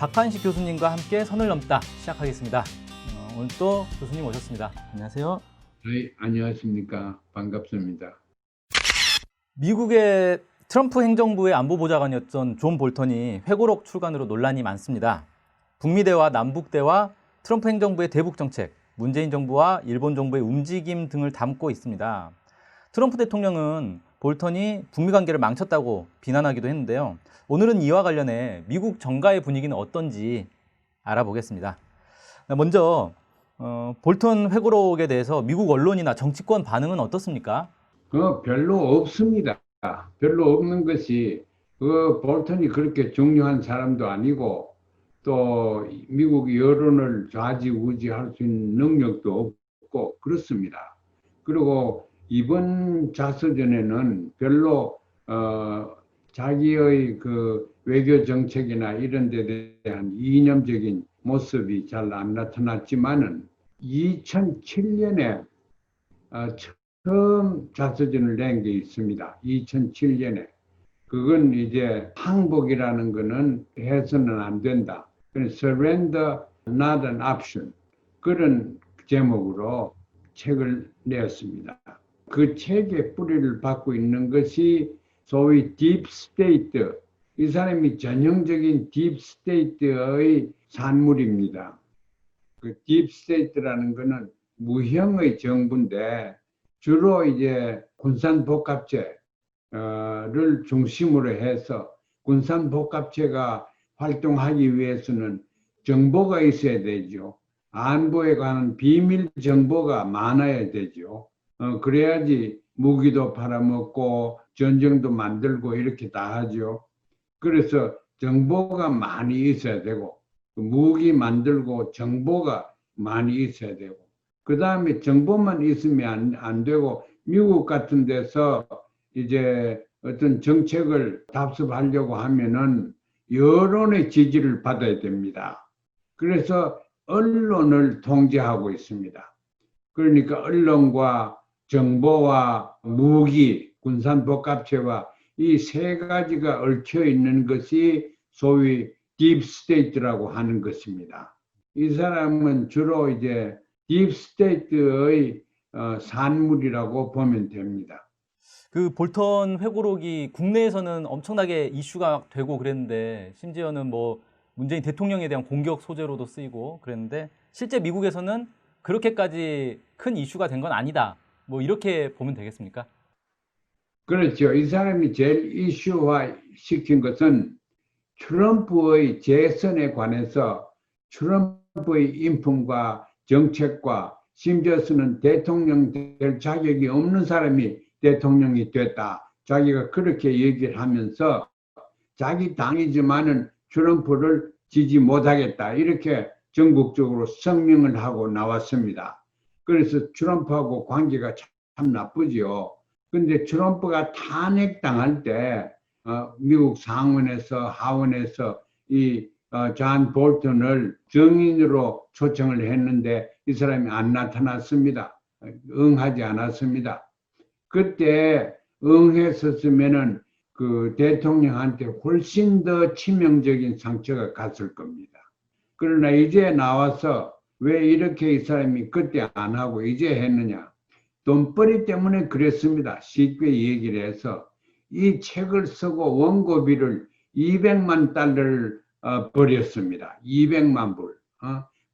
박한식 교수님과 함께 선을 넘다 시작하겠습니다. 오늘 또 교수님 오셨습니다. 안녕하세요. 네, 안녕하십니까. 반갑습니다. 미국의 트럼프 행정부의 안보보좌관이었던 존 볼턴이 회고록 출간으로 논란이 많습니다. 북미대화, 남북대화, 트럼프 행정부의 대북정책, 문재인 정부와 일본 정부의 움직임 등을 담고 있습니다. 트럼프 대통령은 볼턴이 북미 관계를 망쳤다고 비난하기도 했는데요. 오늘은 이와 관련해 미국 정가의 분위기는 어떤지 알아보겠습니다. 먼저 볼턴 회고록에 대해서 미국 언론이나 정치권 반응은 어떻습니까? 별로 없습니다. 별로 없는 것이 볼턴이 그렇게 중요한 사람도 아니고 또 미국 여론을 좌지우지할 수 있는 능력도 없고 그렇습니다. 그리고 이번 자서전에는 별로 자기의 그 외교 정책이나 이런 데 대한 이념적인 모습이 잘 안 나타났지만은 2007년에 처음 자서전을 낸 게 있습니다. 2007년에. 그건 이제 항복이라는 거는 해서는 안 된다. Surrender, not an option. 그런 제목으로 책을 내었습니다. 그 책의 뿌리를 받고 있는 것이 소위 딥 스테이트, 이 사람이 전형적인 딥 스테이트의 산물입니다. 그 딥 스테이트라는 거는 무형의 정부인데 주로 이제 군산복합체를 중심으로 해서 군산복합체가 활동하기 위해서는 정보가 있어야 되죠. 안보에 관한 비밀 정보가 많아야 되죠. 그래야지 무기도 팔아먹고 전쟁도 만들고 이렇게 다 하죠. 그래서 정보가 많이 있어야 되고 무기 만들고 정보가 많이 있어야 되고 그 다음에 정보만 있으면 안 되고 미국 같은 데서 이제 어떤 정책을 답습하려고 하면은 여론의 지지를 받아야 됩니다. 그래서 언론을 통제하고 있습니다. 그러니까 언론과 정보와 무기, 군산복합체와 이 세 가지가 얽혀 있는 것이 소위 딥스테이트라고 하는 것입니다. 이 사람은 주로 이제 딥스테이트의 산물이라고 보면 됩니다. 그 볼턴 회고록이 국내에서는 엄청나게 이슈가 되고 그랬는데 심지어는 뭐 문재인 대통령에 대한 공격 소재로도 쓰이고 그랬는데 실제 미국에서는 그렇게까지 큰 이슈가 된 건 아니다. 뭐 이렇게 보면 되겠습니까? 그렇죠. 이 사람이 제일 이슈화 시킨 것은 트럼프의 재선에 관해서 트럼프의 인품과 정책과 심지어서는 대통령 될 자격이 없는 사람이 대통령이 됐다. 자기가 그렇게 얘기를 하면서 자기 당이지만은 트럼프를 지지 못하겠다. 이렇게 전국적으로 성명을 하고 나왔습니다. 그래서 트럼프하고 관계가 참 나쁘지요. 근데 트럼프가 탄핵당할 때 미국 상원에서 하원에서 이 존 볼턴을 증인으로 초청을 했는데 이 사람이 안 나타났습니다. 응하지 않았습니다. 그때 응했었으면은 그 대통령한테 훨씬 더 치명적인 상처가 갔을 겁니다. 그러나 이제 나와서 왜 이렇게 이 사람이 그때 안 하고 이제 했느냐? 돈벌이 때문에 그랬습니다. 쉽게 얘기를 해서 이 책을 쓰고 원고비를 200만 달러를 버렸습니다. 200만 불.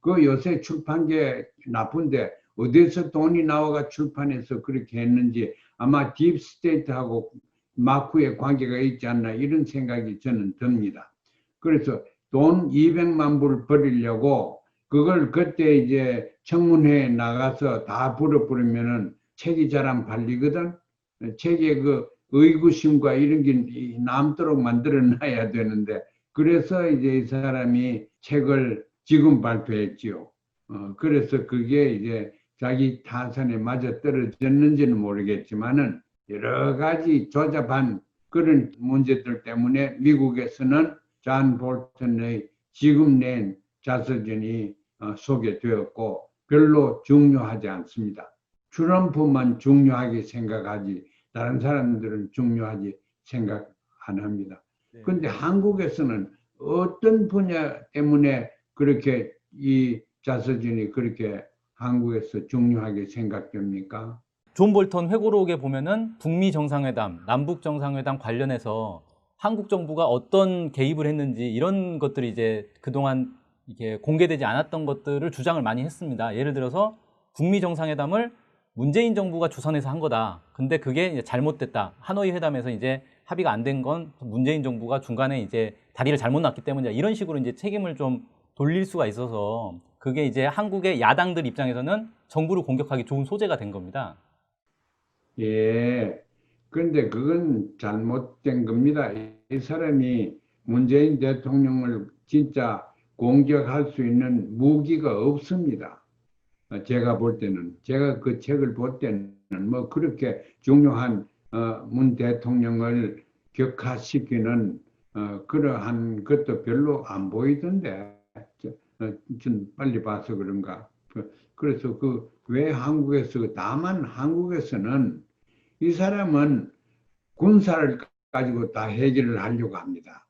그 요새 출판계 나쁜데 어디서 돈이 나와가 출판해서 그렇게 했는지 아마 딥스테이트하고 마쿠의 관계가 있지 않나 이런 생각이 저는 듭니다. 그래서 돈 200만 불 버리려고 그걸 그때 이제 청문회에 나가서 다 부르면은 책이 잘 안 팔리거든. 책에 그 의구심과 이런 게 남도록 만들어 놔야 되는데 그래서 이제 이 사람이 책을 지금 발표했지요. 그래서 그게 이제 자기 타선에 맞아 떨어졌는지는 모르겠지만은 여러 가지 조잡한 그런 문제들 때문에 미국에서는 존 볼턴의 지금 낸 자서전이 소개되었고 별로 중요하지 않습니다. 트럼프만 중요하게 생각하지 다른 사람들은 중요하지 생각 안 합니다. 그런데 한국에서는 어떤 분야 때문에 그렇게 이 자서전이 그렇게 한국에서 중요하게 생각됩니까? 존 볼턴 회고록에 보면은 북미 정상회담, 남북 정상회담 관련해서 한국 정부가 어떤 개입을 했는지 이런 것들이 이제 그동안 이게 공개되지 않았던 것들을 주장을 많이 했습니다. 예를 들어서 북미 정상회담을 문재인 정부가 주선해서 한 거다. 근데 그게 이제 잘못됐다. 하노이 회담에서 이제 합의가 안 된 건 문재인 정부가 중간에 이제 다리를 잘못 놨기 때문이다. 이런 식으로 이제 책임을 좀 돌릴 수가 있어서 그게 이제 한국의 야당들 입장에서는 정부를 공격하기 좋은 소재가 된 겁니다. 예. 그런데 그건 잘못된 겁니다. 이 사람이 문재인 대통령을 진짜 공격할 수 있는 무기가 없습니다. 제가 볼 때는, 제가 그 책을 볼 때는 뭐 그렇게 중요한 문 대통령을 격하시키는 그러한 것도 별로 안 보이던데, 좀 빨리 봐서 그런가. 그래서 그 왜 한국에서, 다만 한국에서는 이 사람은 군사를 가지고 다 해결을 하려고 합니다.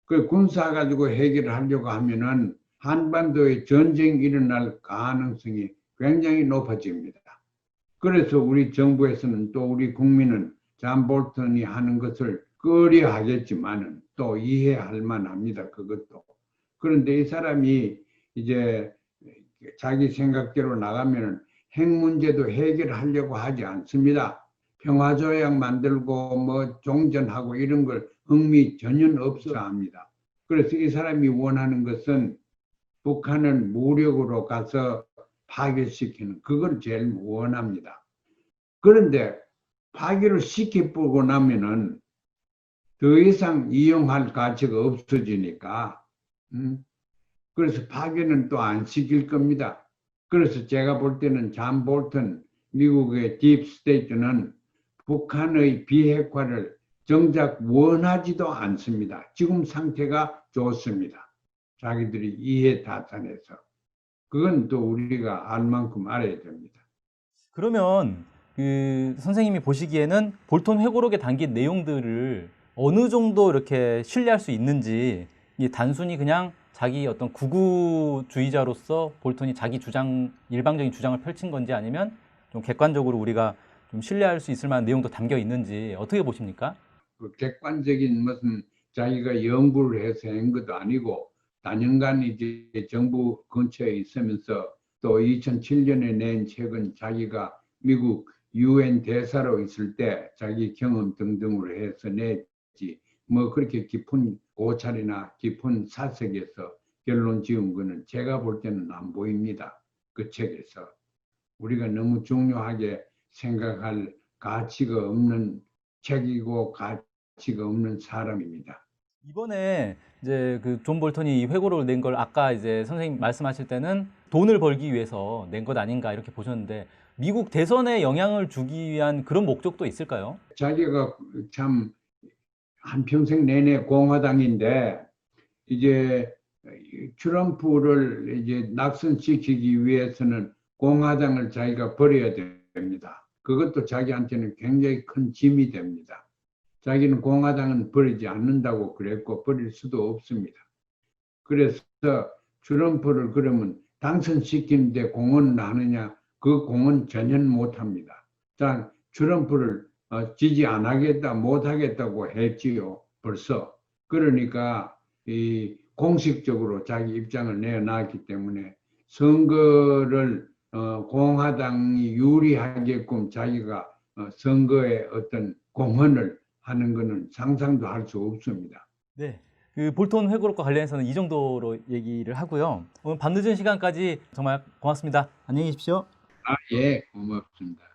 그 군사 가지고 해결을 하려고 하면은 한반도에 전쟁이 일어날 가능성이 굉장히 높아집니다. 그래서 우리 정부에서는 또 우리 국민은 존 볼턴이 하는 것을 꺼려 하겠지만은 또 이해할 만합니다. 그것도. 그런데 이 사람이 이제 자기 생각대로 나가면은 핵 문제도 해결하려고 하지 않습니다. 평화조약 만들고 뭐 종전하고 이런 걸 흥미 전혀 없어 합니다. 그래서 이 사람이 원하는 것은 북한을 무력으로 가서 파괴시키는 그걸 제일 원합니다. 그런데 파괴를 시켜보고 나면은 더 이상 이용할 가치가 없어지니까 그래서 파괴는 또 안 시킬 겁니다. 그래서 제가 볼 때는 존 볼턴 미국의 딥스테이트는 북한의 비핵화를 정작 원하지도 않습니다. 지금 상태가 좋습니다. 자기들이 이해 타산해서. 그건 또 우리가 알 만큼 알아야 됩니다. 그러면 그 선생님이 보시기에는 볼턴 회고록에 담긴 내용들을 어느 정도 이렇게 신뢰할 수 있는지 이게 단순히 그냥 자기 어떤 구구주의자로서 볼턴이 자기 주장, 일방적인 주장을 펼친 건지 아니면 좀 객관적으로 우리가 좀 신뢰할 수 있을 만한 내용도 담겨 있는지 어떻게 보십니까? 그 객관적인 무슨 자기가 연구를 해서 한 것도 아니고 단연간 이제 정부 근처에 있으면서 또 2007년에 낸 책은 자기가 미국 유엔 대사로 있을 때 자기 경험 등등으로 해서 냈지. 뭐 그렇게 깊은 고찰이나 깊은 사색에서 결론 지은 거는 제가 볼 때는 안 보입니다. 그 책에서. 우리가 너무 중요하게 생각할 가치가 없는 책이고 가치가 없는 사람입니다. 이번에 이제 그 존 볼턴이 이 회고록을 낸 걸 아까 이제 선생님 말씀하실 때는 돈을 벌기 위해서 낸 것 아닌가 이렇게 보셨는데 미국 대선에 영향을 주기 위한 그런 목적도 있을까요? 자기가 참 한평생 내내 공화당인데 이제 트럼프를 이제 낙선시키기 위해서는 공화당을 자기가 버려야 됩니다. 그것도 자기한테는 굉장히 큰 짐이 됩니다. 자기는 공화당은 버리지 않는다고 그랬고 버릴 수도 없습니다. 그래서 트럼프를 그러면 당선시키는데 공헌을 하느냐? 그 공헌 전혀 못합니다. 자, 트럼프를 지지 안 하겠다, 못 하겠다고 했지요. 벌써. 그러니까 이 공식적으로 자기 입장을 내놨기 때문에 선거를 공화당이 유리하게끔 자기가 선거에 어떤 공헌을 하는 것은 상상도 할 수 없습니다. 네. 그 볼턴 회고록과 관련해서는 이 정도로 얘기를 하고요. 오늘 밤늦은 시간까지 정말 고맙습니다. 안녕히 계십시오. 예, 고맙습니다.